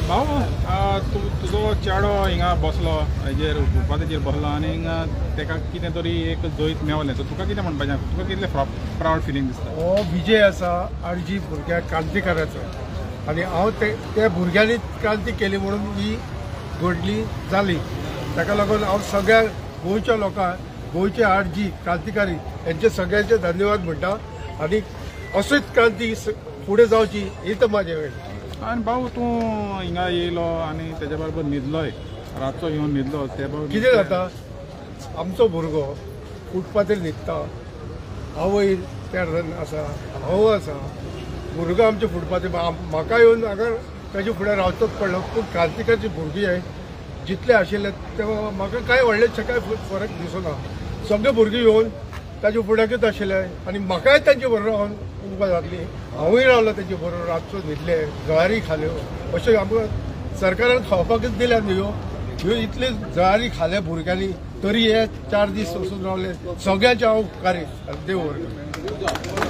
भाऊ तुजो चेडो हिंगा बसलो हेजेर फुटपाथाचेर बसलो आनी हिंगा तेका कितें तरी एक जैत मेवलें सो तुका कितें म्हणपाचें तुका कितलें प्राउड फिलींग दिसता? हो विजय आसा आरजी भुरग्याक क्रांतिकाराचो आनी हांव त्या भुरग्यांनी क्रांती केली म्हणून ही घडली जाली। ताका लागून हांव सगळ्या गोंयच्या लोकांक गोंयचे आरजी क्रांतिकारी यांचे सगळ्यांचे धन्यवाद म्हणटा आनी अशीच क्रांती फुडें जावची ही तर म्हाजे वेळ। आनी भाऊ तूं हिंगा येयलो आनी तेज्या बरोबर न्हिदलोय रातचो येवन न्हिदलो ते कितें जाता आमचो भुरगो फुटपाथेर न्हिदता आवय त्या आसा भाऊ आसा भुरगो आमचे फुटपाथेर म्हाका येवन हांगा ताजे फुडें रावचोच पडलो पूण क्रांतिकारची भुरगीं हे जितले आशिल्ले ते म्हाका कांय व्हडलेशें कांय फरक दिसना। सगळे भुरगीं येवन ताजे फुड्याकूच आशिल्ले आनी म्हाकाय तांचे बरोबर रावन उबा जातली हांवूय रावलो ताचे बरोबर रातचो न्हिदले जळारी खाल्यो अशें आमकां सरकारान खावपाकूच दिल्या न्ही ह्यो इतले जळारी खाल्या भुरग्यांनी तरी हे 4 दीस वचून रावले सगळ्यांचे हांव उपकारी देव